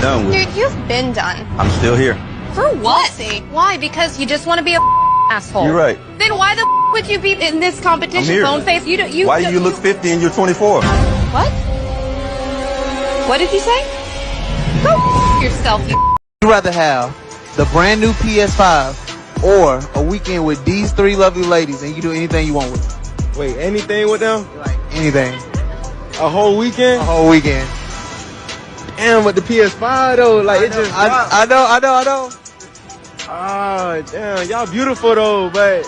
done with. Dude, you've been done. I'm still here. For what? Why? Because you just want to be a asshole. You're right. Then why the would you be in this competition, Bone Face? Why do you look 50 and you're 24? What? What did you say? Go yourself, you. Would you rather have the brand new PS5 or a weekend with these three lovely ladies and you can do anything you want with them? Wait, anything with them? Like anything. A whole weekend? A whole weekend. Damn, with the PS5 though, like it just. I know. Oh, damn, y'all beautiful though, but.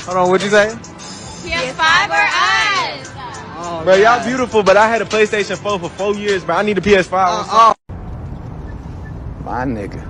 Hold on, what'd you say? PS5 or us? Oh, bro, y'all beautiful, but I had a PlayStation 4 for 4 years, bro. I need a PS5. My nigga.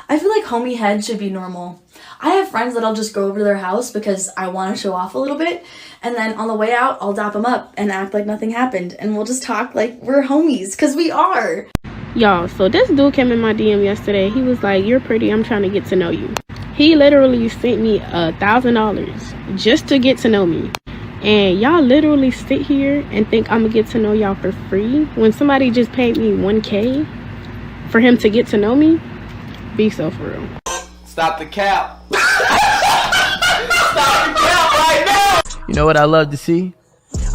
I feel like homie head should be normal. I have friends that I'll just go over to their house because I want to show off a little bit, and then on the way out, I'll dap them up and act like nothing happened, and we'll just talk like we're homies, because we are. Y'all, so this dude came in my DM yesterday. He was like, "You're pretty, I'm trying to get to know you." He literally sent me $1,000 just to get to know me. And y'all literally sit here and think I'm gonna get to know y'all for free when somebody just paid me $1K for him to get to know me? Be so for real. Stop the cap. Stop the cap right now. You know what I love to see?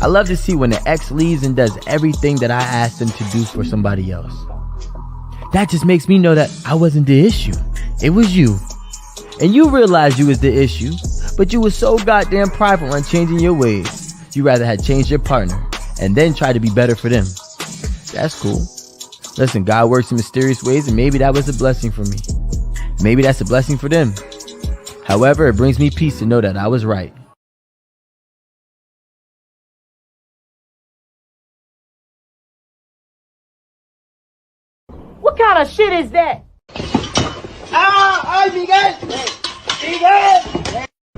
I love to see when the ex leaves and does everything that I asked them to do for somebody else. That just makes me know that I wasn't the issue. It was you. And you realized you was the issue, but you was so goddamn prideful on changing your ways. You rather had changed your partner and then try to be better for them. That's cool. Listen, God works in mysterious ways, and maybe that was a blessing for me. Maybe that's a blessing for them. However, it brings me peace to know that I was right. What kind of shit is that?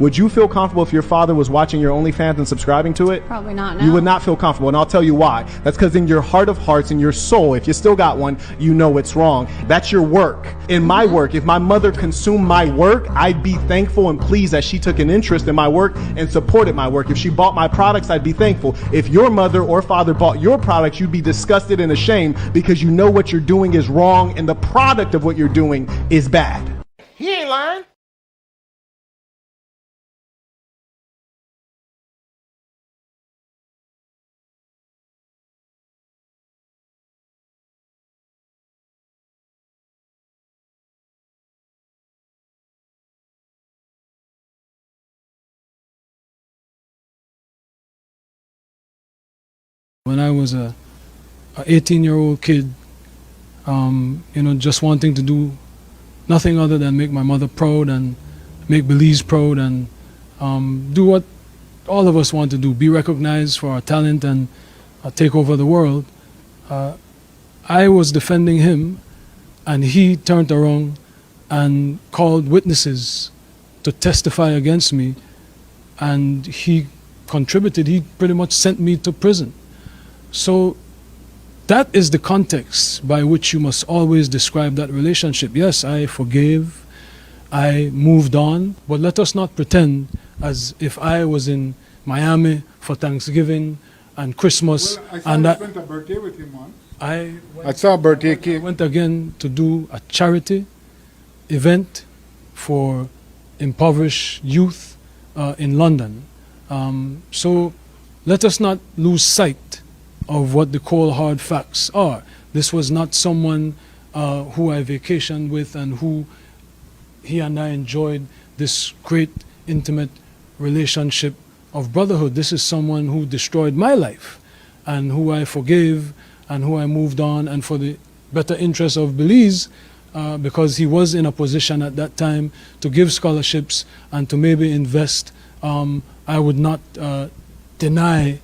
Would you feel comfortable if your father was watching your OnlyFans and subscribing to it? Probably not, no. You would not feel comfortable, and I'll tell you why. That's because in your heart of hearts, in your soul, if you still got one, you know it's wrong. That's your work. In my work, if my mother consumed my work, I'd be thankful and pleased that she took an interest in my work and supported my work. If she bought my products, I'd be thankful. If your mother or father bought your products, you'd be disgusted and ashamed because you know what you're doing is wrong and the product of what you're doing is bad. He ain't lying. When I was a 18-year-old kid, just wanting to do nothing other than make my mother proud and make Belize proud and do what all of us want to do, be recognized for our talent and take over the world. I was defending him, and he turned around and called witnesses to testify against me, and he contributed. He pretty much sent me to prison. So that is the context by which you must always describe that relationship. Yes, I forgave, I moved on, but let us not pretend as if I was in Miami for Thanksgiving and Christmas. Well, I saw and you that spent a birthday with him once. I saw a birthday cake. I went again to do a charity event for impoverished youth in London. So let us not lose sight of what the cold hard facts are. This was not someone who I vacationed with and who he and I enjoyed this great intimate relationship of brotherhood. This is someone who destroyed my life and who I forgave and who I moved on, and for the better interest of Belize, because he was in a position at that time to give scholarships and to maybe invest, I would not deny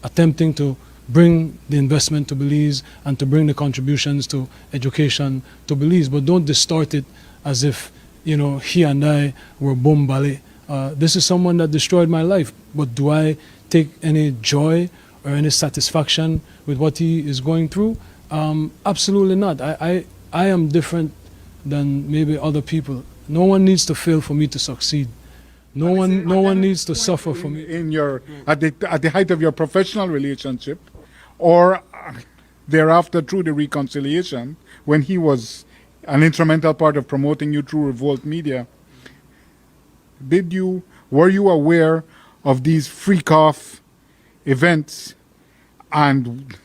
attempting to bring the investment to Belize and to bring the contributions to education to Belize, but don't distort it as if, he and I were bombale. This is someone that destroyed my life, but do I take any joy or any satisfaction with what he is going through? Absolutely not. I am different than maybe other people. No one needs to fail for me to succeed. No one needs to suffer for me. In your at the height of your professional relationship, or thereafter through the reconciliation, when he was an instrumental part of promoting you through Revolt Media, were you aware of these freak off events, and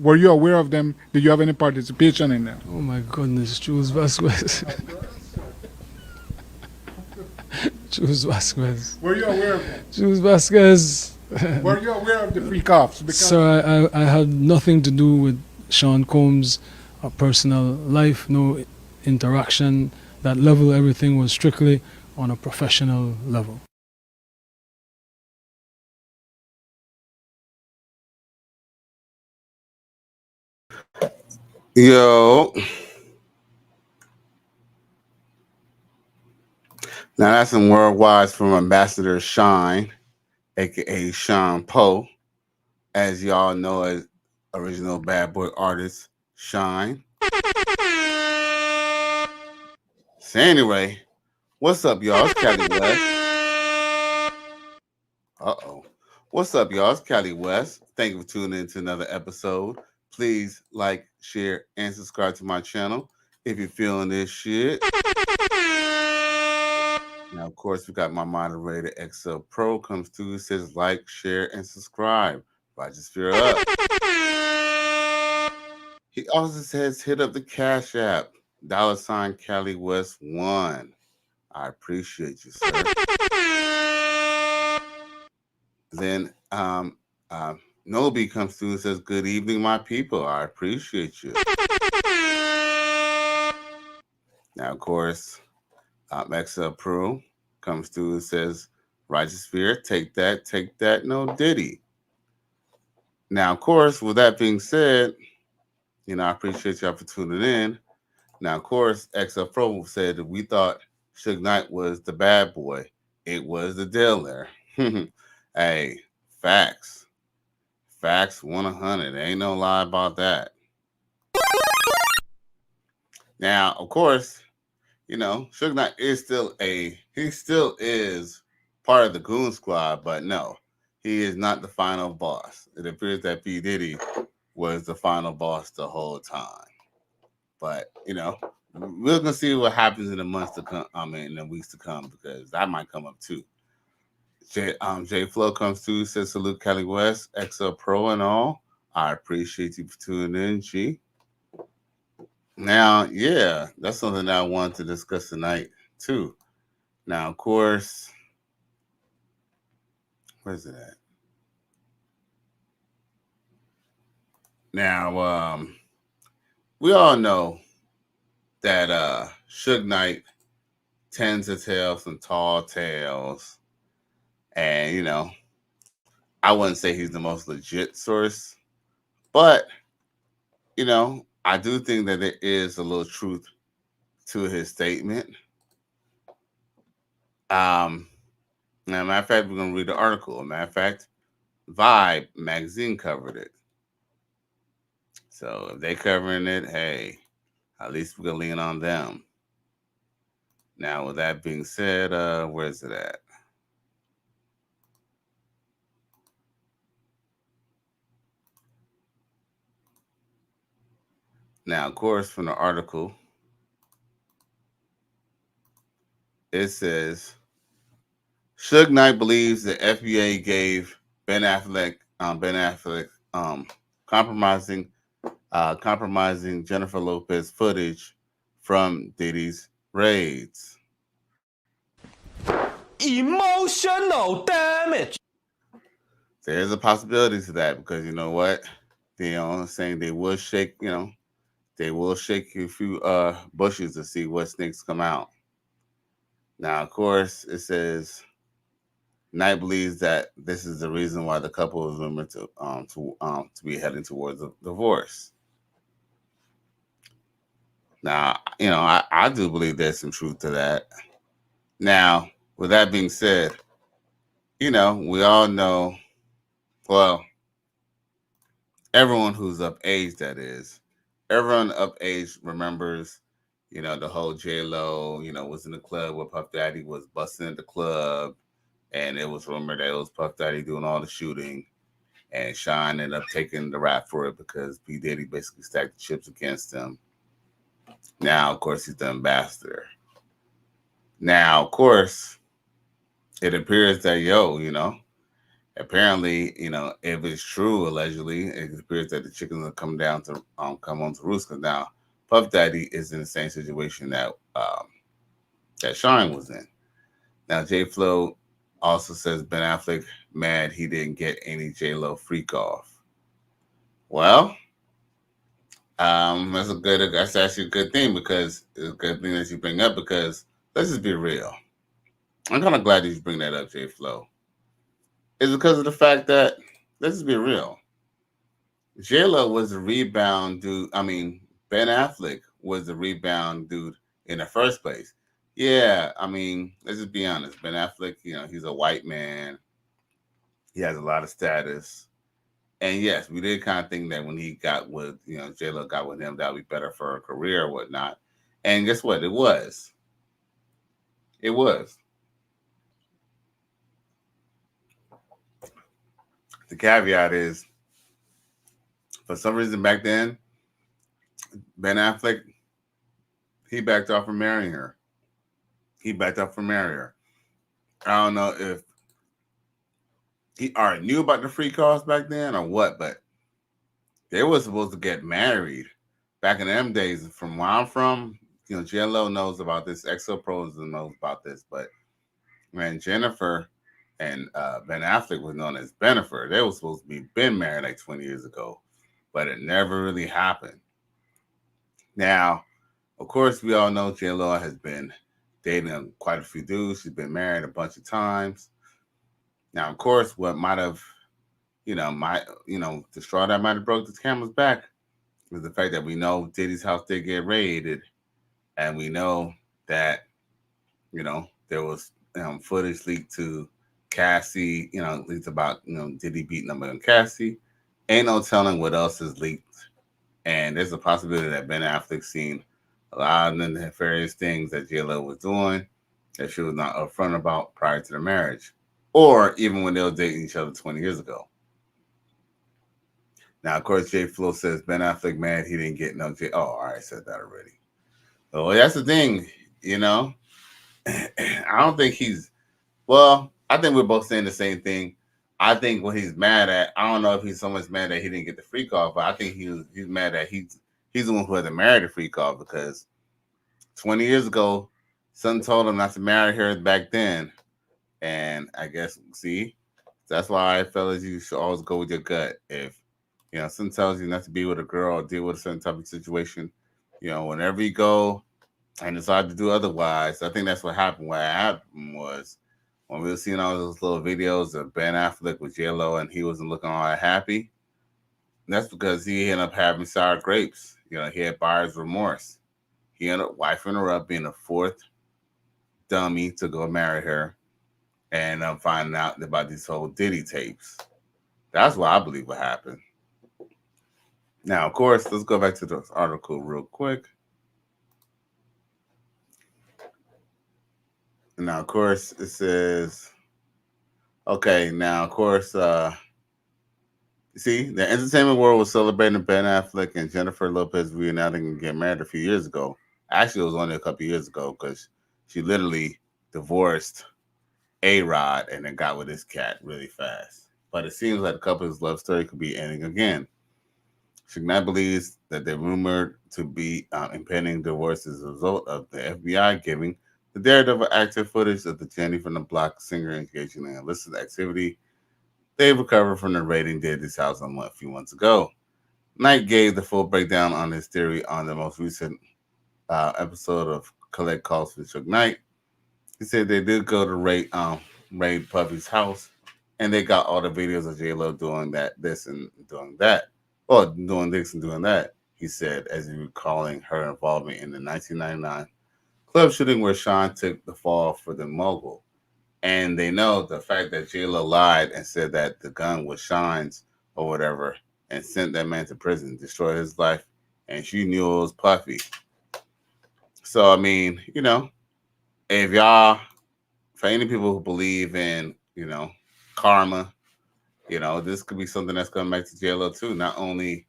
were you aware of them? Did you have any participation in them? Oh my goodness, Jules Vasquez. Jules Vasquez. Were you aware of them? Jules Vasquez. Were you aware of the freak offs? Sir, I had nothing to do with Sean Combs' personal life, no interaction. That level, everything was strictly on a professional level. Yo. Now that's some worldwide from Ambassador Shine, aka Sean Poe, as y'all know as original bad boy artist Shine. So anyway, what's up, y'all? It's Cali West. What's up, y'all? It's Cali West. Thank you for tuning in to another episode. Please like, share, and subscribe to my channel if you're feeling this shit. Now, of course, we got my moderator, XL Pro, comes through, says like, share, and subscribe. Rogersphere up. He also says hit up the Cash App, $ Cali West 1. I appreciate you, sir. Then Nobi comes through and says, good evening, my people. I appreciate you. Now, of course, XL Pro comes through and says, Rogersphere, take that, no Diddy. Now, of course, with that being said, I appreciate y'all for tuning in. Now, of course, XL Pro said that we thought Suge Knight was the bad boy. It was the dealer. Hey, facts. Facts 100. Ain't no lie about that. Now, of course, Suge Knight is still is part of the Goon Squad, but no, he is not the final boss. It appears that P. Diddy was the final boss the whole time. But, we're going to see what happens in the months to come, in the weeks to come, because that might come up too. J Flow comes through, says salute Cali West, XL Pro and all. I appreciate you for tuning in, G. Now, yeah, that's something that I wanted to discuss tonight, too. Now, of course, where's it at? Now, we all know that Suge Knight tends to tell some tall tales. And, I wouldn't say he's the most legit source, but, I do think that there is a little truth to his statement. Now, matter of fact, we're going to read the article. Matter of fact, Vibe magazine covered it. So if they covering it, hey, at least we can lean on them. Now, with that being said, where's it at? Now, of course, from the article, it says, Suge Knight believes the FBI gave Ben Affleck compromising Jennifer Lopez footage from Diddy's raids. Emotional damage. There's a possibility to that, because you know what? Saying they will shake, they will shake a few bushes to see what snakes come out. Now, of course, it says, Knight believes that this is the reason why the couple is rumored to be heading towards a divorce. Now, I do believe there's some truth to that. Now, with that being said, we all know, well, everyone who's of age, that is, everyone of age remembers, the whole J-Lo, was in the club where Puff Daddy was busting at the club, and it was rumored that it was Puff Daddy doing all the shooting, and Sean ended up taking the rap for it because P. Diddy basically stacked the chips against him. Now, of course, he's the ambassador. Now, of course, it appears that, apparently, if it's true, allegedly, it appears that the chickens will come on to roost. Because now Puff Daddy is in the same situation that Sean was in. Now, J Flo also says Ben Affleck mad he didn't get any J-Lo freak off. Well, that's actually a good thing, because it's a good thing that you bring up, because let's just be real. I'm kind of glad that you bring that up, J Flo. It's because of the fact that, let's just be real, J-Lo was the rebound dude. I mean, Ben Affleck was the rebound dude in the first place. Yeah, I mean, let's just be honest. Ben Affleck, he's a white man. He has a lot of status. And yes, we did kind of think that when he got with, J-Lo got with him, that would be better for her career or whatnot. And guess what? It was. It was. The caveat is, for some reason back then, Ben Affleck, he backed off from marrying her. I don't know if he already knew about the free calls back then or what, but they were supposed to get married back in them days. From where I'm from, J-Lo knows about this. XO Pros knows about this. But when Jennifer and Ben Affleck was known as Bennifer, they were supposed to been married like 20 years ago, but it never really happened. Now, of course, we all know J-Lo has been dating quite a few dudes. She's been married a bunch of times. Now, of course, what might have, the straw that might have broke the camel's back was the fact that we know Diddy's house did get raided, and we know that, there was footage leaked to Cassie, leaked about, Diddy beating up on Cassie. Ain't no telling what else is leaked. And there's a possibility that Ben Affleck seen a lot of the nefarious things that J-Lo was doing that she was not upfront about prior to the marriage, or even when they were dating each other 20 years ago. Now, of course, J Flo says Ben Affleck mad he didn't get no J. Oh, all right, I said that already. So that's the thing, I don't think I think we're both saying the same thing. I think what he's mad at, I don't know if he's so much mad that he didn't get the free call, but I think he's mad that he's the one who had to marry the free call, because 20 years ago, son told him not to marry her back then. And I guess, see, that's why I felt as you should always go with your gut. If, son tells you not to be with a girl or deal with a certain type of situation, whenever you go and decide to do otherwise, I think that's what happened. What happened was, when we were seeing all those little videos of Ben Affleck with J-Lo and he wasn't looking all that happy, that's because he ended up having sour grapes. He had buyer's remorse. He ended up wifing her up, being a fourth dummy to go marry her, and finding out about these whole Diddy tapes. That's what I believe what happened. Now, of course, let's go back to this article real quick. Now, of course, it says, okay, now, of course, see, the entertainment world was celebrating Ben Affleck and Jennifer Lopez reuniting and getting married a few years ago. Actually, it was only a couple years ago, because she literally divorced A-Rod and then got with this cat really fast. But it seems like the couple's love story could be ending again. Suge Knight believes that the rumored to be impending divorce is a result of the FBI giving the Daredevil active footage of the Jenny from the Block singer engaging in illicit activity they recovered from the raiding Diddy's house a few months ago. Knight gave the full breakdown on his theory on the most recent episode of Collect Calls for Suge Knight. He said they did go to raid raid Puffy's house, and they got all the videos of J-Lo doing this and doing that, or doing this and doing that. He said, as he recalling her involvement in the 1999 club shooting where Sean took the fall for the mogul. And they know the fact that J-Lo lied and said that the gun was Sean's or whatever, and sent that man to prison, destroyed his life, and she knew it was Puffy. So, I mean, if y'all, for any people who believe in, karma, this could be something that's coming back to J-Lo too. Not only,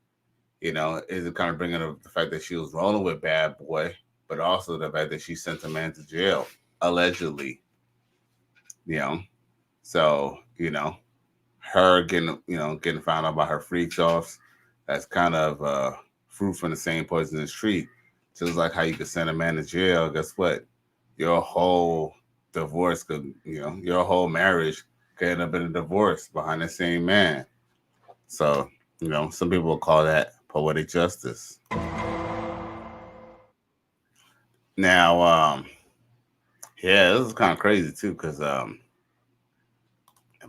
is it kind of bringing up the fact that she was rolling with Bad Boy, but also the fact that she sent a man to jail, allegedly. So, her getting found out about her freak offs, that's kind of fruit from the same poisonous tree. Just like how you could send a man to jail, guess what? Your whole divorce could, your whole marriage could end up in a divorce behind the same man. So, some people will call that poetic justice. Now, yeah, this is kind of crazy too, because if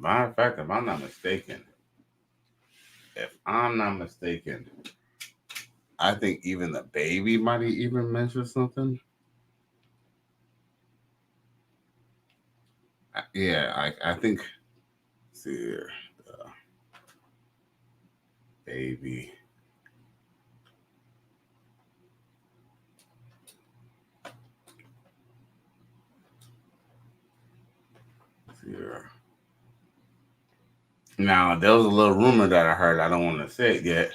I'm not mistaken, I think even the baby might have even mentioned something. Yeah, I think. Let's see here, baby. Let's see here. Now there was a little rumor that I heard. I don't want to say it yet.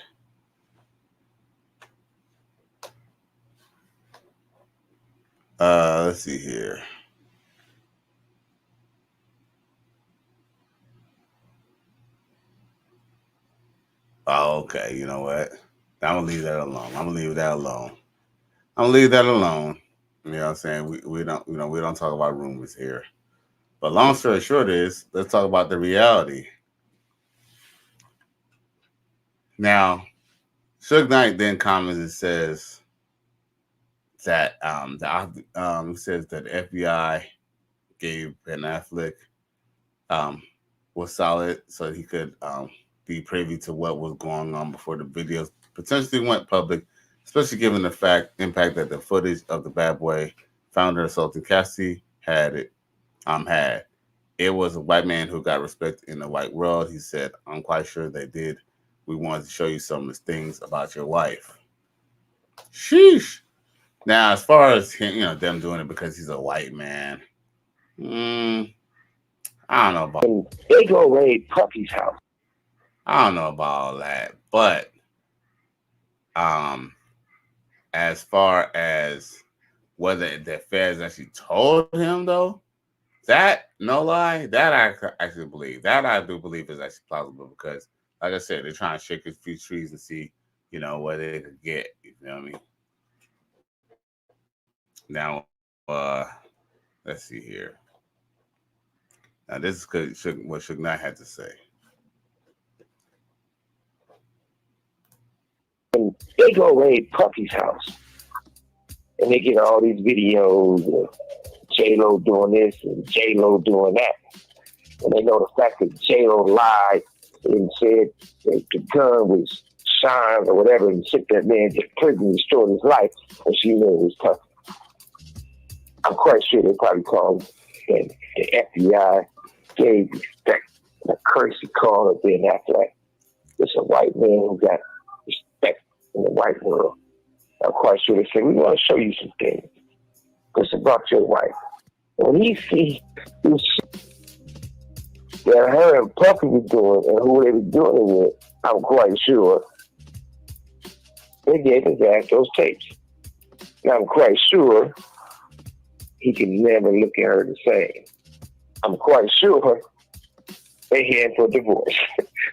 Let's see here. Oh, okay. You know what? I'm gonna leave that alone. I'm gonna leave that alone. You know what I'm saying? We don't we don't talk about rumors here. But long story short is, let's talk about the reality. Now, Suge Knight then comments and says that says that the FBI gave Ben Affleck was solid so he could be privy to what was going on before the videos potentially went public, especially given the impact that the footage of the Bad Boy founder assaulting Cassie had. It was a white man who got respect in the white world. He said, "I'm quite sure they did. We wanted to show you some of the things about your wife." Sheesh. Now, as far as him, them doing it because he's a white man, I don't know about. They go raid Puffy's house. I don't know about all that, but as far as whether the feds actually told him though, that no lie, that I actually believe. That I do believe is actually plausible because, like I said, they're trying to shake a few trees and see, what they could get. You feel what I mean? Now, let's see here. Now, this is what Suge Knight had to say. They go raid Puffy's house, and they get all these videos of J-Lo doing this and J-Lo doing that. And they know the fact that J-Lo lied and said that the gun was Sean's or whatever and sent that man to prison and destroyed his life, and she knew it was tough. I'm quite sure they probably called and the FBI gave respect. A courtesy call of Ben Affleck. It's a white man who got respect in the white world. I'm quite sure they said, we want to show you some things. It's about your wife. When he see this that her and Puffy was doing and who they were doing it with, I'm quite sure they gave his ass those tapes. And I'm quite sure he can never look at her the same. I'm quite sure they heading for a divorce.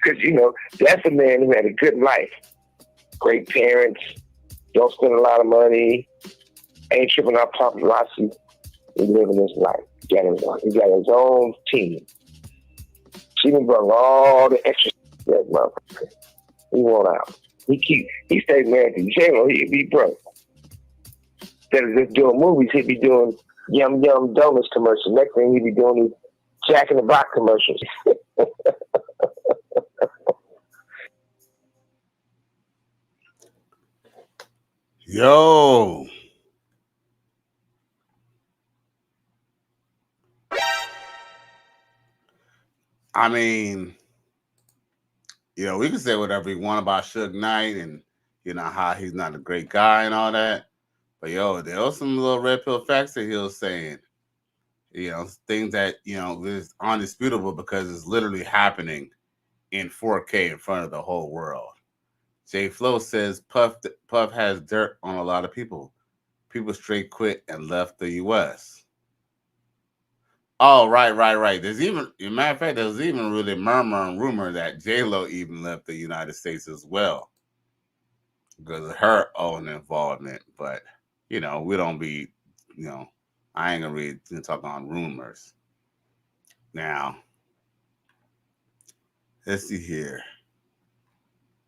Because, that's a man who had a good life. Great parents, don't spend a lot of money, ain't tripping out paparazzi. He's living his life. He got his own team. She done brought all the extra that motherfucker. He won't out. He stayed married to J-Lo, he'd be broke. Instead of just doing movies, he'd be doing Yum Yum Donuts commercial. Next thing he'd be doing is Jack in the Box commercials. Yo. I mean, we can say whatever we want about Suge Knight and, how he's not a great guy and all that. But, there was some little red pill facts that he was saying. Things that, is undisputable because it's literally happening in 4K in front of the whole world. J Flow says Puff has dirt on a lot of people. People straight quit and left the U.S. Oh, right. There's even, as a matter of fact, there's even really murmur and rumor that J-Lo even left the United States as well because of her own involvement. But, we don't be, I ain't gonna really talk on rumors. Now, let's see here.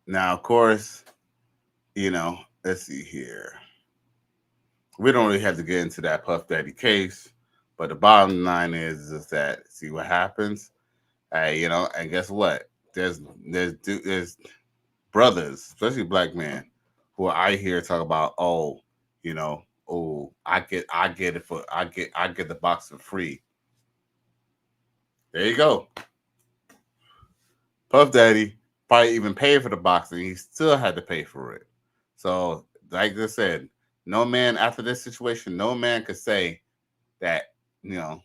Now, of course, let's see here. We don't really have to get into that Puff Daddy case, but the bottom line is that see what happens. And guess what? There's brothers, especially black men, who I hear talk about, I get the box for free. There you go. Puff Daddy probably even paid for the box and he still had to pay for it. So, like I said, no man after this situation, no man could say that, no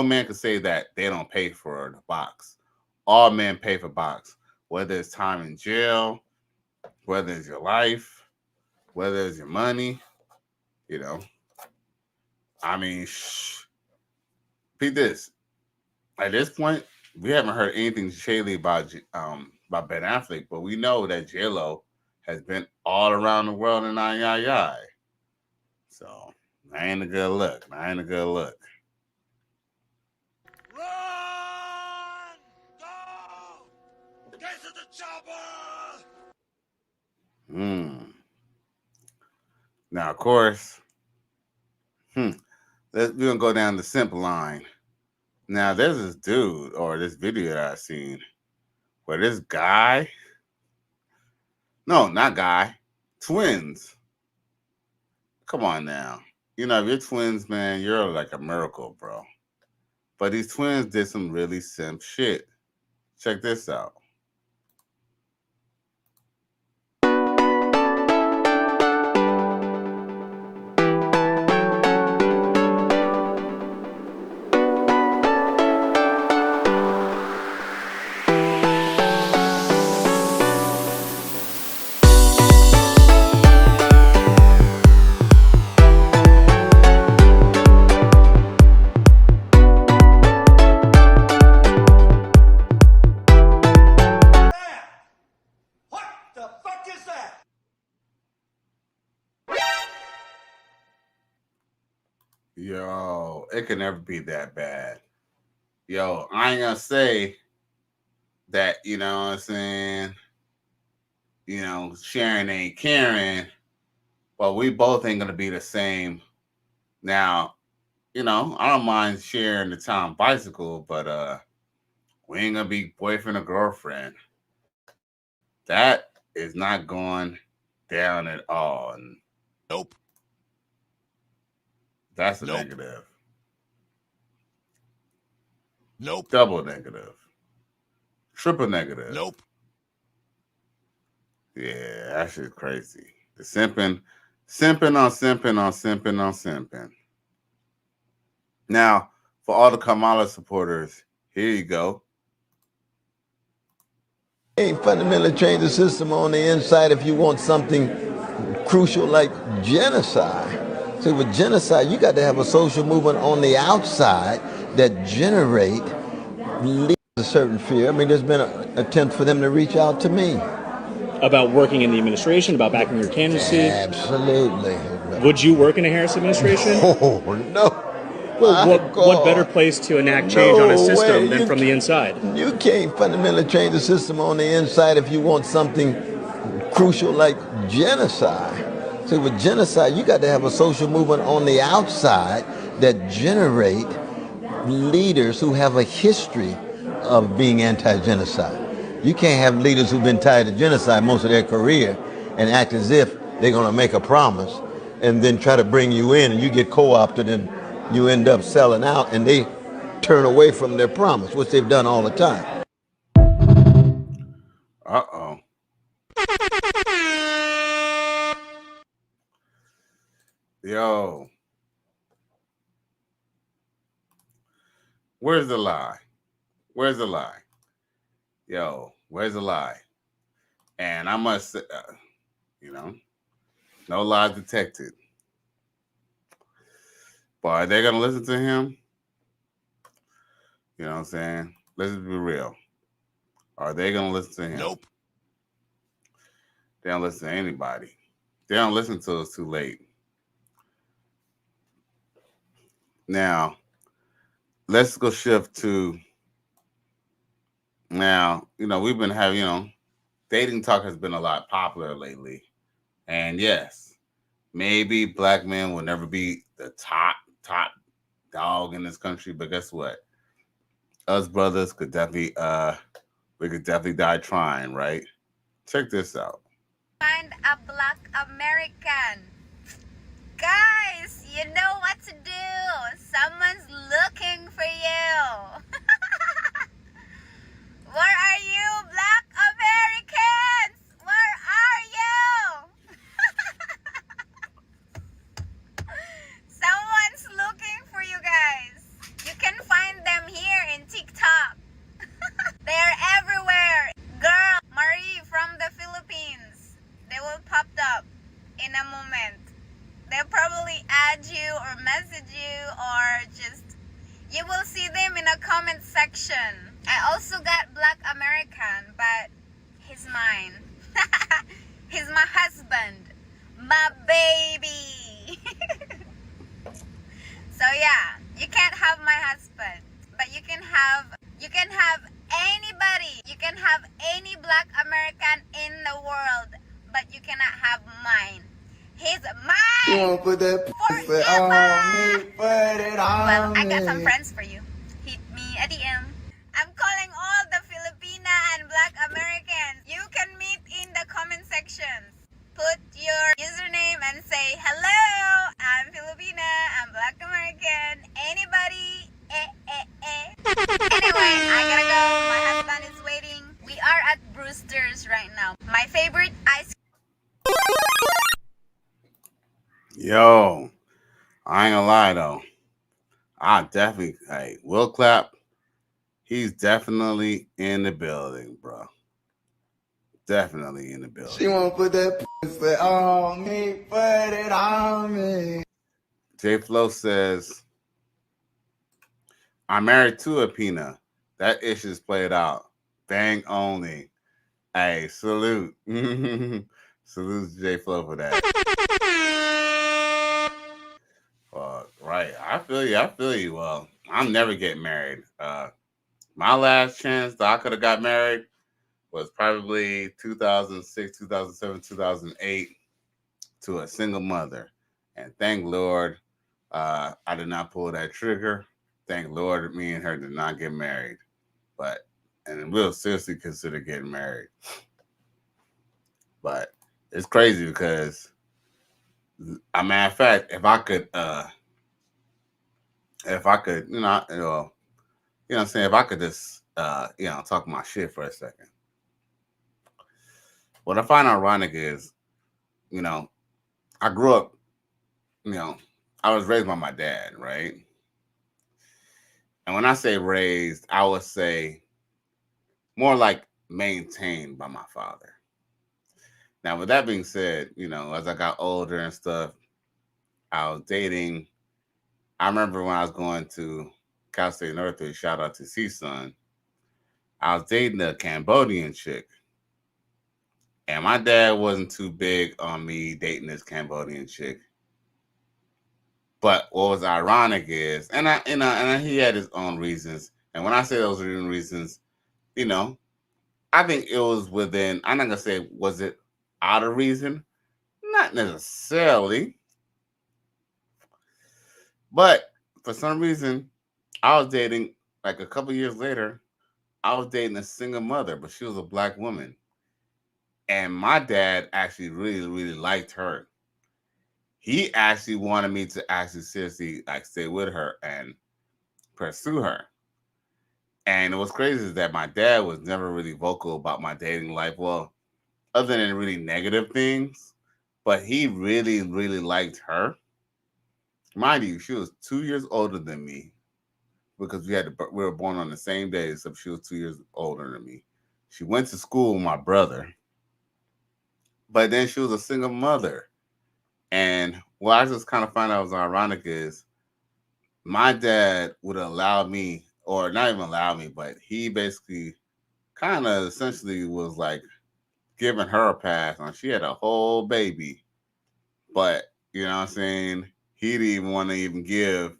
man could say that they don't pay for the box. All men pay for box, whether it's time in jail, whether it's your life, whether it's your money, I mean, beat this. At this point, we haven't heard anything shady about Ben Affleck, but we know that J-Lo has been all around the world in yah. So, that ain't a good look. Run! Go! Get to the chopper! Now, of course, we're going to go down the simple line. Now, there's this dude or this video that I've seen where this guy, no, not guy, twins. Come on now. If you're twins, man, you're like a miracle, bro. But these twins did some really simp shit. Check this out. Yo, it can never be that bad. Yo, I ain't gonna say that, you know what I'm saying? Sharon ain't caring, but we both ain't gonna be the same. Now, I don't mind sharing the town bicycle, but we ain't gonna be boyfriend or girlfriend. That is not going down at all. Nope. That's a negative. Nope. Double negative. Triple negative. Nope. Yeah, that shit's crazy. The simping on simping. Now, for all the Kamala supporters, here you go. Ain't fundamentally change the system on the inside if you want something crucial like genocide. See, with genocide, you got to have a social movement on the outside that leads a certain fear. I mean, there's been an attempt for them to reach out to me. About working in the administration, about backing your candidacy? Absolutely. Would you work in a Harris administration? Oh, no. Well, what better place to enact change on a system than from the inside? You can't fundamentally change the system on the inside if you want something crucial like genocide. See, with genocide, you got to have a social movement on the outside that leaders who have a history of being anti-genocide. You can't have leaders who've been tied to genocide most of their career and act as if they're going to make a promise and then try to bring you in and you get co-opted and you end up selling out and they turn away from their promise, which they've done all the time. Uh-oh. Yo. Where's the lie? Where's the lie? Yo, where's the lie? And I must say, no lies detected. But are they going to listen to him? You know what I'm saying? Let's be real. Are they going to listen to him? Nope. They don't listen to anybody. They don't listen till it's too late. Now, let's go shift to now, we've been having, dating talk has been a lot popular lately. And yes, maybe black men will never be the top dog in this country, but guess what? Us brothers could definitely we could definitely die trying, right? Check this out. Find a black American. Guys, you know what to do. Someone's looking for you. Where are you, black Americans? Where are you? Someone's looking for you guys. You can find them here in TikTok. They're everywhere. Girl, Marie from the Philippines. They will pop up in a moment. They'll probably add you or message you or just, you will see them in a comment section. I also got black American, but he's mine. He's my husband, my baby. So yeah, you can't have my husband, but you can have anybody. You can have any black American in the world, but you cannot have mine. He's mine. You wanna put that pussy on me, put it on Well, I got me. some friends for you. Hit me a DM. I'm calling all the Filipina and black Americans. You can meet in the comment sections. Put your username and say, hello, I'm Filipina, I'm black American. Anybody? Anyway, I gotta go. My husband is waiting. We are at Brewster's right now. My favorite ice. Yo, I ain't gonna lie though. I definitely, Will Clapp, he's definitely in the building, bro. Definitely in the building. She wanna put that pussy on me, put it on me. J Flo says, I'm married to a Pina. That issue's played out. Bang only. Hey, salute. Salute to J Flo for that. Right. I feel you. Well, I'm never getting married. My last chance that I could have got married was probably 2006, 2007, 2008 to a single mother. And thank Lord I did not pull that trigger. Thank Lord me and her did not get married. And we'll seriously consider getting married. But it's crazy because, a matter of fact, if I could, if I could just, talk my shit for a second. What I find ironic is, I grew up, I was raised by my dad, right? And when I say raised, I would say more like maintained by my father. Now, with that being said, as I got older and stuff, I was dating. I remember when I was going to Cal State Northridge, shout out to C-Sun, I was dating a Cambodian chick. And my dad wasn't too big on me dating this Cambodian chick. But what was ironic is, and he had his own reasons. And when I say those reasons, I think it was within, I'm not going to say, was it out of reason? Not necessarily. But for some reason, I was dating, like a couple years later, I was dating a single mother, but she was a black woman. And my dad actually really, really liked her. He actually wanted me to actually seriously like stay with her and pursue her. And what's crazy is that my dad was never really vocal about my dating life. Well, other than really negative things, but he really, really liked her. Mind you, she was 2 years older than me because we were born on the same day, except she was 2 years older than me. She went to school with my brother, but then she was a single mother. And what I just kind of found out was ironic is my dad would allow me, or not even allow me, but he basically kind of essentially was like giving her a pass on. She had a whole baby, but you know what I'm saying? He didn't even want to even give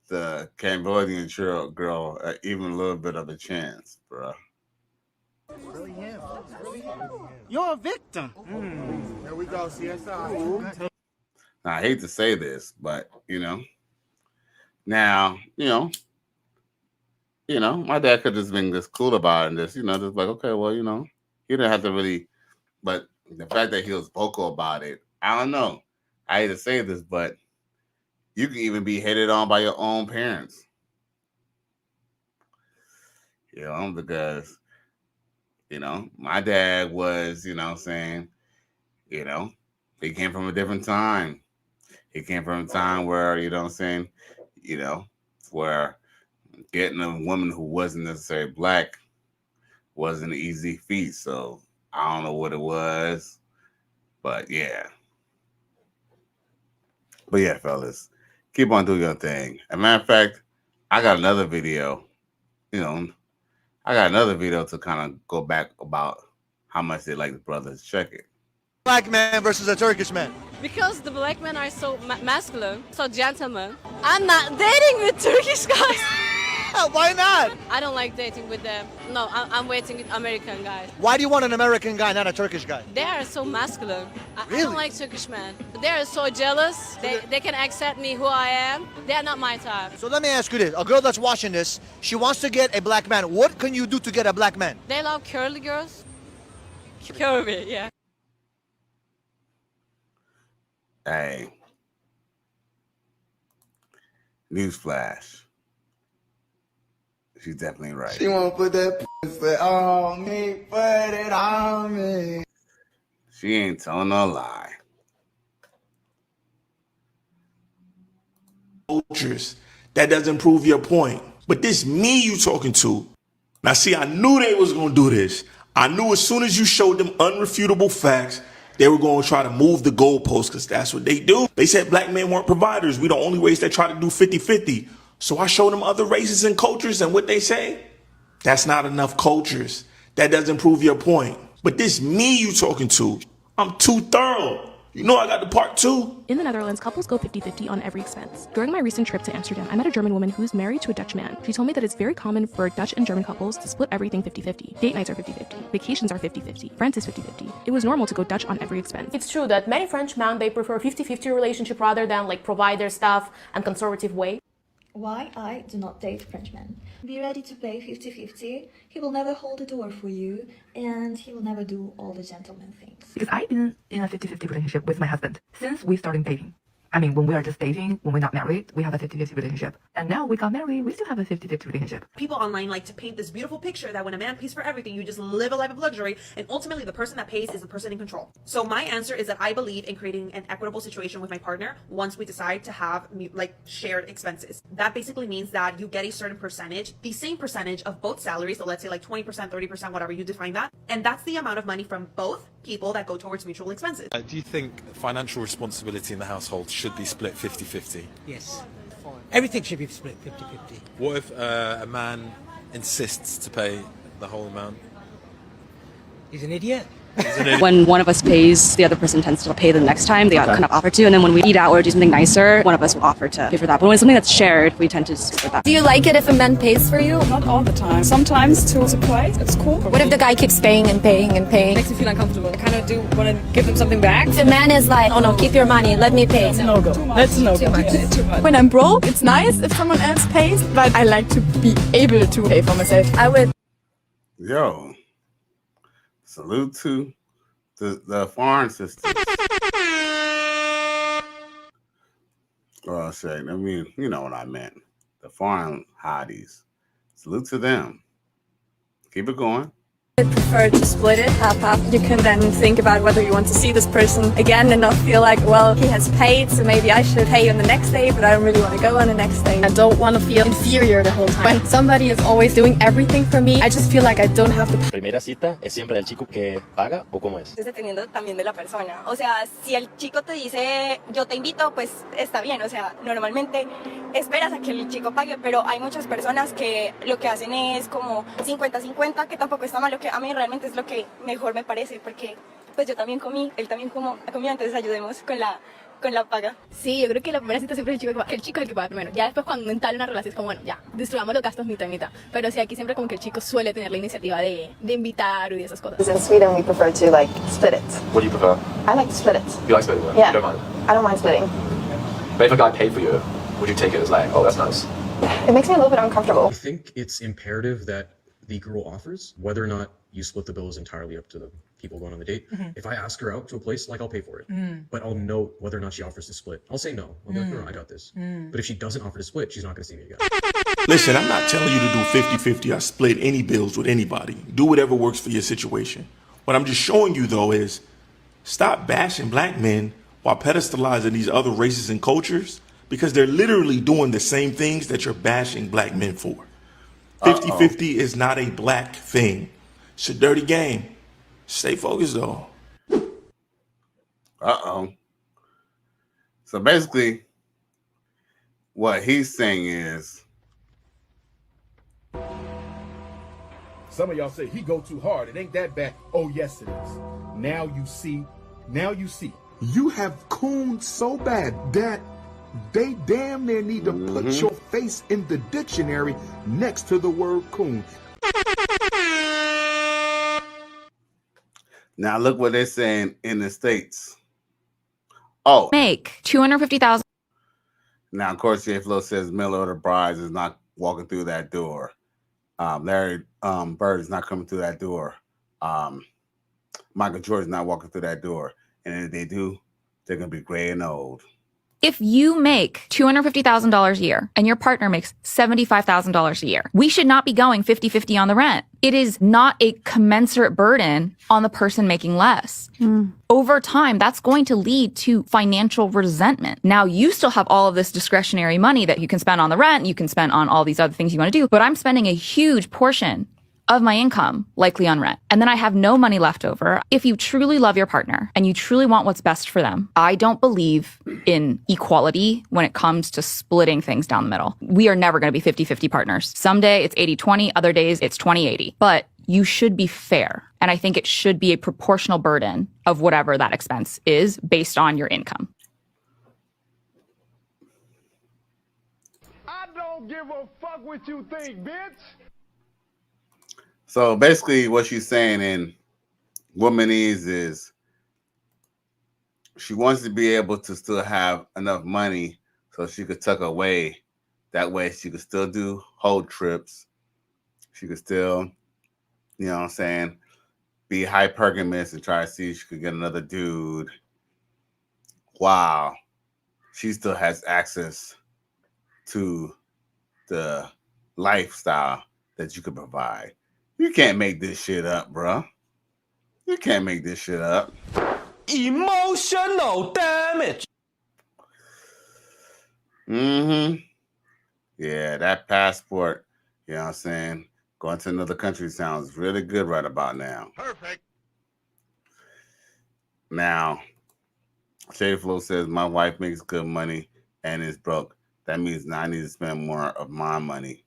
the Cambodian girl even a little bit of a chance, bro. You're a victim. There we go, CSI. Now, I hate to say this, but now, my dad could have just been this cool about it and just like, okay, well, he didn't have to really, but the fact that he was vocal about it, I don't know. I hate to say this, but you can even be hated on by your own parents. Because, my dad was, he came from a different time. He came from a time where, where getting a woman who wasn't necessarily black wasn't an easy feat. So I don't know what it was, but yeah. But yeah, fellas, keep on doing your thing. As a matter of fact, I got another video, to kind of go back about how much they like the brothers. Check it. Black man versus a Turkish man. Because the black men are so masculine, so gentlemen. I'm not dating with Turkish guys. Why not? I don't like dating with them. No, I'm waiting with American guys. Why do you want an American guy, not a Turkish guy? They are so masculine. Really? I don't like Turkish men. They are so jealous. They can accept me who I am. They are not my type. So let me ask you this. A girl that's watching this, she wants to get a black man. What can you do to get a black man? They love curly girls. Curvy, yeah. Hey. Newsflash. She's definitely right. She wanna put that pussy on me, put it on me. She ain't telling no lie. Cultures. That doesn't prove your point. But this me you talking to. Now see, I knew they was gonna do this. I knew as soon as you showed them unrefutable facts, they were going to try to move the goalposts because that's what they do. They said black men weren't providers. We the only race that try to do 50-50. So I showed them other races and cultures, and what they say? That's not enough cultures. That doesn't prove your point. But this me you talking to, I'm too thorough. You know I got the part two. In the Netherlands, couples go 50-50 on every expense. During my recent trip to Amsterdam, I met a German woman who's married to a Dutch man. She told me that it's very common for Dutch and German couples to split everything 50-50. Date nights are 50-50. Vacations are 50-50. Rent is 50-50. It was normal to go Dutch on every expense. It's true that many French men, they prefer 50-50 relationship rather than like provider stuff and conservative way. Why I do not date French men. Be ready to pay 50-50. He will never hold the door for you, and he will never do all the gentleman things. Because I've been in a 50-50 relationship with my husband since we started dating. I mean, when we are just dating, when we're not married, we have a 50-50 relationship. And now we got married, we still have a 50-50 relationship. People online like to paint this beautiful picture that when a man pays for everything, you just live a life of luxury, and ultimately the person that pays is the person in control. So my answer is that I believe in creating an equitable situation with my partner once we decide to have like shared expenses. That basically means that you get a certain percentage, the same percentage of both salaries, so let's say like 20%, 30%, whatever you define that, and that's the amount of money from both people that go towards mutual expenses. Do you think financial responsibility in the household should be split 50-50? Yes. Everything should be split 50-50. What if a man insists to pay the whole amount? He's an idiot. When one of us pays, the other person tends to pay the next time they kind of offer to. And then when we eat out or do something nicer, one of us will offer to pay for that. But when it's something that's shared, we tend to stick with that. Do you like it if a man pays for you? Not all the time. Sometimes to surprise, it's cool. What if the guy keeps paying and paying and paying? Makes me feel uncomfortable. I kind of do want to give them something back. The man is like, oh no, keep your money, let me pay. That's a no-go. That's a no-go. Too much. When I'm broke, it's nice if someone else pays, but I like to be able to pay for myself. I would. Yo, salute to the foreign sisters. Oh shit! I mean, you know what I meant. The foreign hotties. Salute to them. Keep it going. I prefer to split it half. You can then think about whether you want to see this person again and not feel like, well, he has paid, so maybe I should pay on the next day, but I don't really want to go on the next day. I don't want to feel inferior the whole time. When somebody is always doing everything for me, I just feel like I don't have to. ¿Primera cita es siempre el chico que paga o cómo es? Es dependiendo también de la persona. O sea, si el chico te dice, yo te invito, pues está bien. O sea, normalmente esperas a que el chico pague, pero hay muchas personas que lo que hacen es como 50-50, que tampoco está mal, lo que a mí realmente es lo que mejor me parece, porque pues yo también comí, él también comió, entonces ayudemos con la paga. Sí, yo creo que la primera cita siempre es el chico es el que paga primero. Ya después cuando entabla una relación es como, bueno, ya, distribuyamos los gastos mitad y mitad. Pero sí, aquí siempre como que el chico suele tener la iniciativa de invitar y esas cosas. In Sweden, we prefer to like split it. What do you prefer? I like to split it. You like splitting? Yeah. You don't mind? I don't mind splitting. But if a guy paid for you, would you take it as like, oh, that's nice? It makes me a little bit uncomfortable. I think it's imperative that the girl offers. Whether or not you split the bill is entirely up to the people going on the date. If I ask her out to a place, like I'll pay for it, but I'll know whether or not she offers to split. I'll say no. I'll be like, no, I got this. But if she doesn't offer to split, she's not going to see me again. Listen, I'm not telling you to do 50-50 or split any bills with anybody. Do whatever works for your situation. What I'm just showing you, though, is stop bashing black men while pedestalizing these other races and cultures, because they're literally doing the same things that you're bashing black men for. 50-50 is not a black thing. It's a dirty game. Stay focused, though. So basically, what he's saying is, some of y'all say he go too hard. It ain't that bad. Oh, yes, it is. Now you see. You have cooned so bad that they damn near need to put your face in the dictionary next to the word coon. now look what they're saying in the States. Oh, Make $250,000. now of course J Flo says Miller or the Brides is not walking through that door. Larry Bird is not coming through that door. Michael Jordan's not walking through that door. And if they do, they're gonna be gray and old. If you make $250,000 a year and your partner makes $75,000 a year, we should not be going 50-50 on the rent. It is not a commensurate burden on the person making less. Over time, that's going to lead to financial resentment. Now, you still have all of this discretionary money that you can spend on the rent, you can spend on all these other things you want to do, but I'm spending a huge portion of my income likely on rent. And then I have no money left over. If you truly love your partner and you truly want what's best for them, I don't believe in equality when it comes to splitting things down the middle. We are never going to be 50-50 partners. Someday it's 80-20, other days it's 20-80. But you should be fair. And I think it should be a proportional burden of whatever that expense is based on your income. I don't give a fuck what you think, bitch. So basically what she's saying in Womanese is she wants to be able to still have enough money so she could tuck away. That way she could still do whole trips. She could still, you know what I'm saying, be hypergamous and try to see if she could get another dude. Wow. She still has access to the lifestyle that you could provide. You can't make this shit up, bro. You can't make this shit up. Emotional damage. Yeah, that passport, you know what I'm saying? Going to another country sounds really good right about now. Perfect. Now, J Flo says my wife makes good money and is broke. That means now I need to spend more of my money.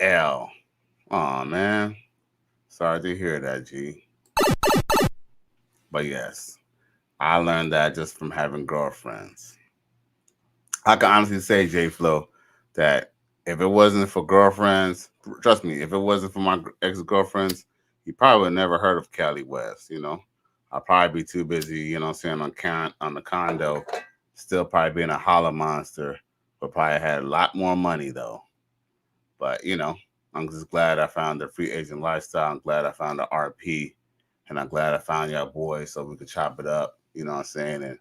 L. Oh man. Sorry to hear that, G. But yes, I learned that just from having girlfriends. I can honestly say, J Flo, that if it wasn't for girlfriends, trust me, if it wasn't for my ex-girlfriends, you probably would never heard of Cali West, you know. I'd probably be too busy, you know what I'm saying, on the condo, still probably being a holler monster, but probably had a lot more money though. But you know, I'm just glad I found the free agent lifestyle. I'm glad I found the RP, and I'm glad I found y'all boys so we could chop it up, you know what I'm saying? And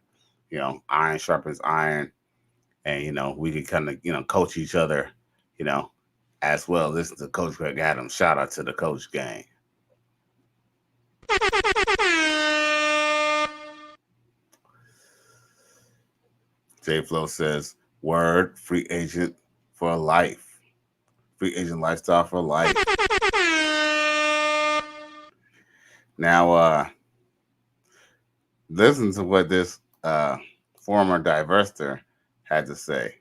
you know, iron sharpens iron, and you know, we could kind of, you know, coach each other, you know, as well. Listen to Coach Greg Adams. Shout out to the coach gang. J Flo says, word, free agent for life. Free agent lifestyle for life. Now, listen to what this former divester had to say.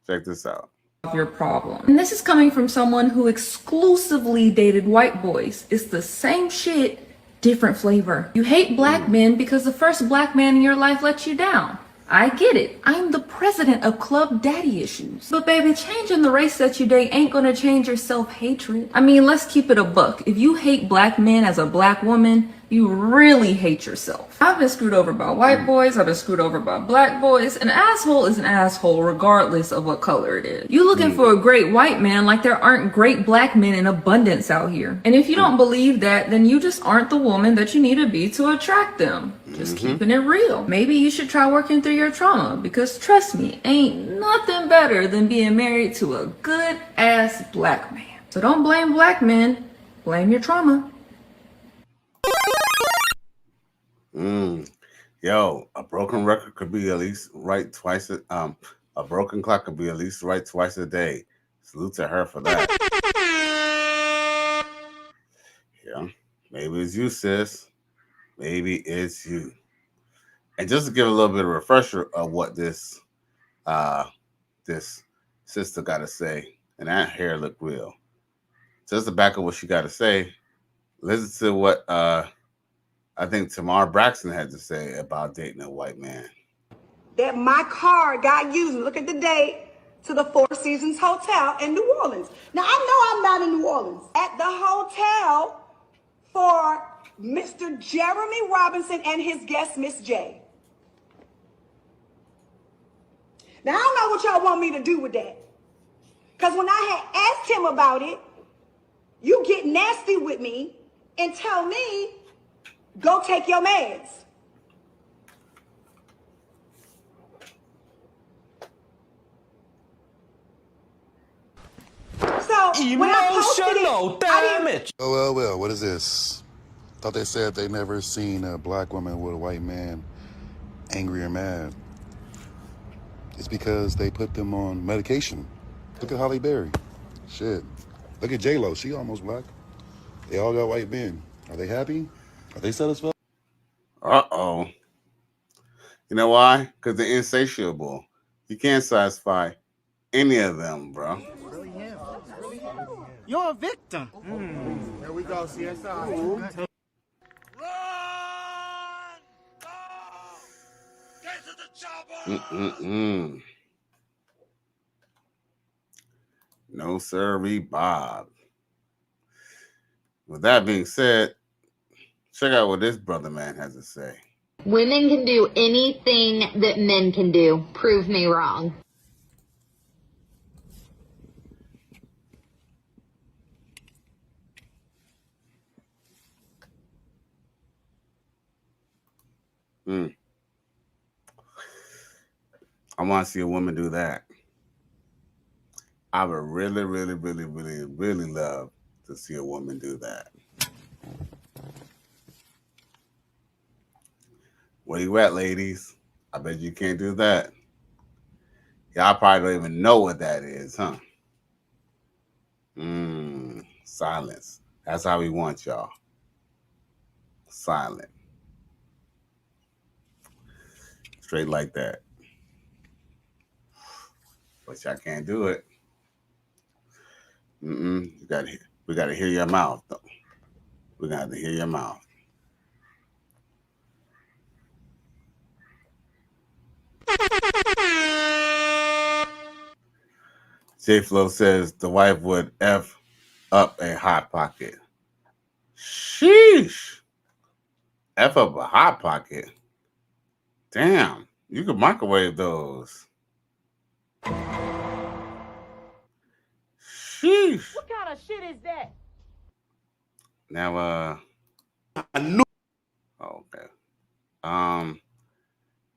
Check this out. Your problem. And this is coming from someone who exclusively dated white boys. It's the same shit, different flavor. You hate black men because the first black man in your life let you down. I get it. I'm the president of Club Daddy Issues. But baby, changing the race that you date ain't gonna change your self-hatred. I mean, let's keep it a buck. If you hate black men as a black woman, you really hate yourself. I've been screwed over by white boys, I've been screwed over by black boys. An asshole is an asshole regardless of what color it is. You looking for a great white man like there aren't great black men in abundance out here. And if you don't believe that, then you just aren't the woman that you need to be to attract them. Just keeping it real. Maybe you should try working through your trauma, because trust me, ain't nothing better than being married to a good ass black man. So don't blame black men, blame your trauma. Yo, a broken record could be at least right twice. A broken clock could be at least right twice a day. Salute to her for that. Yeah, maybe it's you, sis. Maybe it's you. And just to give a little bit of a refresher of what this sister got to say, and that hair look real. Just to back up what she got to say, listen to what I think Tamar Braxton had to say about dating a white man. That my car got used, look at the date, to the Four Seasons Hotel in New Orleans. Now, I know I'm not in New Orleans. At the hotel for Mr. Jeremy Robinson and his guest, Miss J. Now, I don't know what y'all want me to do with that. Because when I had asked him about it, you get nasty with me and tell me, go take your meds. So when I posted it, damage. Well, what is this? Thought they said they never seen a black woman with a white man angry or mad. It's because they put them on medication. Look at Halle Berry. Shit. Look at J-Lo. She almost black. They all got white men. Are they happy? Are they satisfied? Uh-oh. You know why? Because they're insatiable. You can't satisfy any of them, bro. You're a victim. There we go, CSI. No sirree, Bob. With that being said, check out what this brother man has to say. Women can do anything that men can do. Prove me wrong. I want to see a woman do that. I would really, really, really, really, really love to see a woman do that. Where you at, ladies? I bet you can't do that. Y'all probably don't even know what that is, huh? Silence. That's how we want y'all. Silent. Straight like that. But y'all can't do it. We gotta hear your mouth, though. We gotta hear your mouth. J Flo says the wife would F up a hot pocket. Sheesh. F up a hot pocket. Damn, you could microwave those. Sheesh. What kind of shit is that? Now, I knew. okay.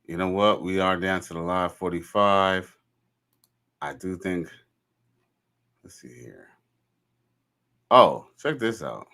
You know what? We are down to the live 45. I do think. Let's see here. Oh, check this out.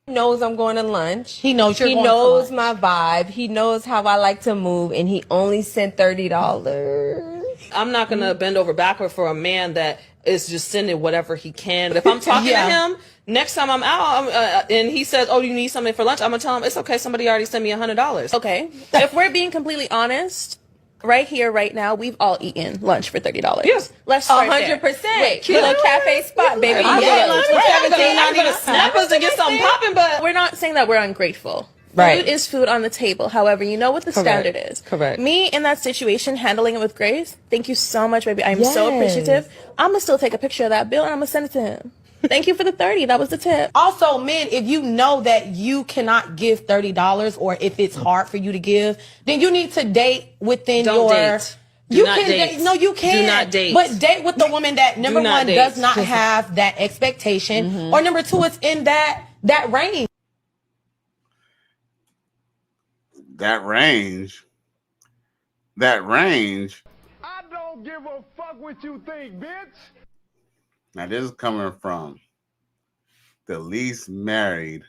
He knows I'm going to lunch. He knows you're He going knows for my vibe. He knows how I like to move, and he only sent $30. I'm not gonna bend over backward for a man that is just sending whatever he can. But if I'm talking to him next time I'm out, and he says, "Oh, you need something for lunch," I'm gonna tell him it's okay. Somebody already sent me $100. Okay. If we're being completely honest, right here, right now, we've all eaten lunch for $30. Yes. Let's start 100%. Wait, little cafe spot, baby. I Yeah. get lunch for $17. I need to snap us and get something popping, but We're not saying that we're ungrateful. Right. Food is food on the table. However, you know what the standard is. Correct. Me in that situation, handling it with grace. Thank you so much, baby. I'm so appreciative. I'm gonna still take a picture of that bill and I'm gonna send it to him. Thank you for the 30. That was the tip. Also, men, if you know that you cannot give $30 or if it's hard for you to give, then you need to date within Don't your... date. You not can date. date. No, you can. Do not date. But date with the woman that, number not one, date. does not have that expectation. Or number two, it's in that range. That range. I don't give a fuck what you think, bitch. Now, this is coming from the least married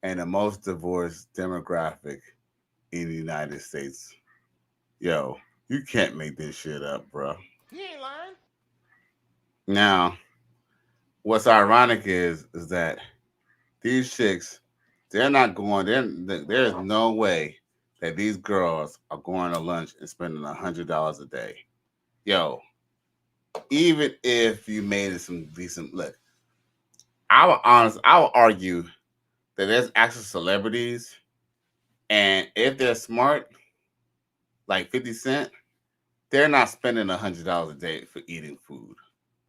and the most divorced demographic in the United States. Yo, you can't make this shit up, bro. You ain't lying. Now, what's ironic is that these chicks, they're not going, there's no way that these girls are going to lunch and spending $100 a day. Yo, even if you made it some decent look, I will argue that there's actual celebrities, and if they're smart, like 50 Cent, they're not spending $100 a day for eating food.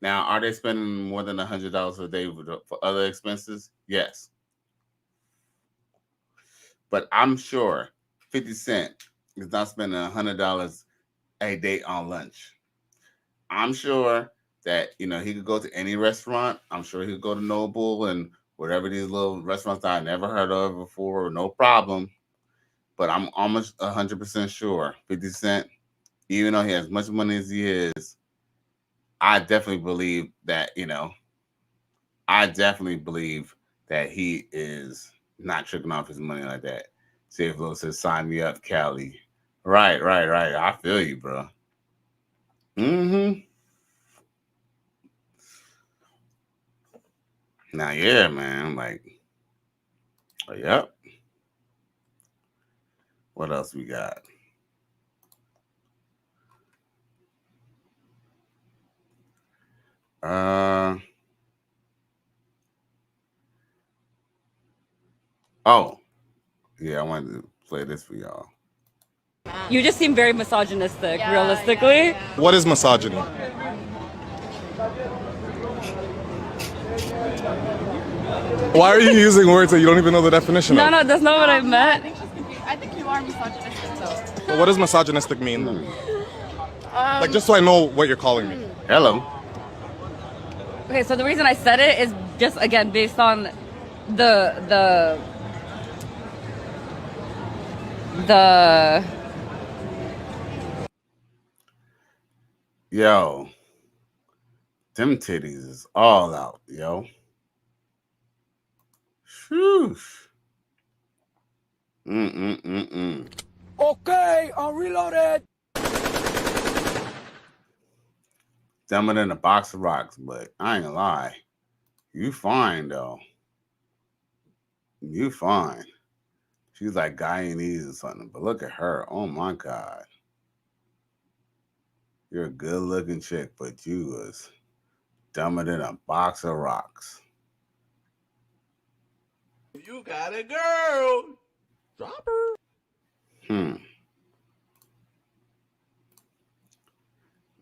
Now, are they spending more than $100 a day for other expenses? Yes. But I'm sure 50 Cent is not spending $100 a day on lunch. I'm sure that, he could go to any restaurant. I'm sure he could go to Noble and whatever these little restaurants that I never heard of before, no problem. But I'm almost 100% sure 50 Cent, even though he has as much money as he is, I definitely believe that, he is not tricking off his money like that. J Flo says, sign me up, Cali. Right. I feel you, bro. Now, yeah, man. Yep. What else we got? Oh, yeah, I wanted to play this for y'all. You just seem very misogynistic, realistically. What is misogyny? Why are you using words that you don't even know the definition of? No, that's not what I meant. I think you are misogynistic, though. But what does misogynistic mean then? Just so I know what you're calling me. Hello. Okay, so the reason I said it is just, again, based on the Yo, them titties is all out, yo. Shoosh. Okay, I'm reloaded. Dumber than a box of rocks, but I ain't gonna lie. You fine, though. You fine. She's like Guyanese or something, but look at her. Oh, my God. You're a good-looking chick, but you was dumber than a box of rocks. You got it, girl. Drop her.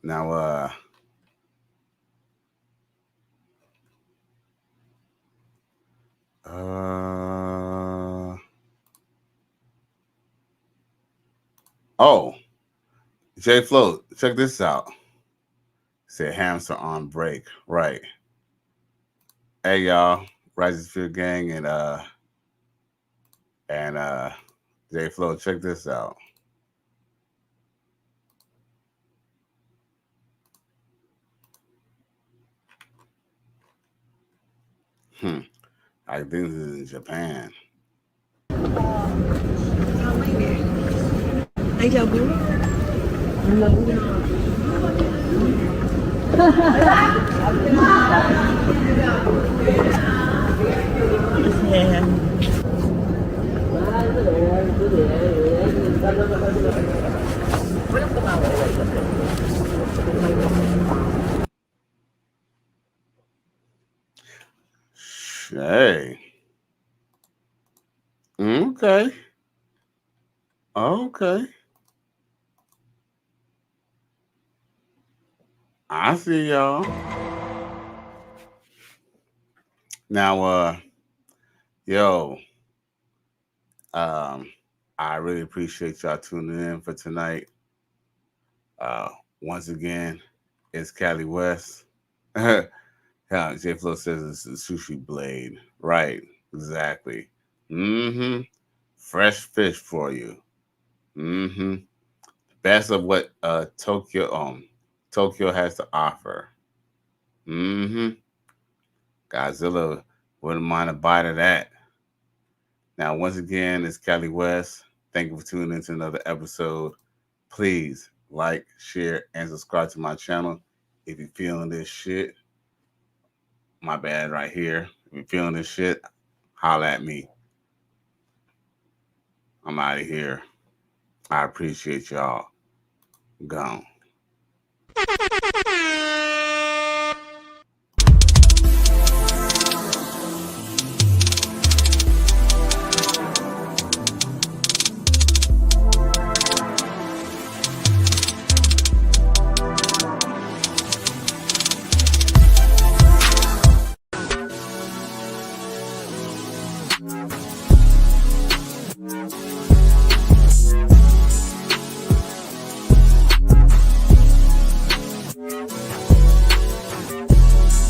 Now, oh, J Float, check this out. Said hamster on break. Right. Hey y'all, Rising Fear Gang and J Float, check this out. I think this is in Japan. I love you. Hey. Okay. Okay. I see y'all. Now, I really appreciate y'all tuning in for tonight. Once again, it's Cali West. J Flo says it's a sushi blade. Right, exactly. Fresh fish for you. Best of what Tokyo has to offer. Godzilla wouldn't mind a bite of that. Now, once again, it's Cali West. Thank you for tuning in to another episode. Please like, share, and subscribe to my channel. If you're feeling this shit, my bad right here. If you're feeling this shit, holla at me. I'm out of here. I appreciate y'all. Gone.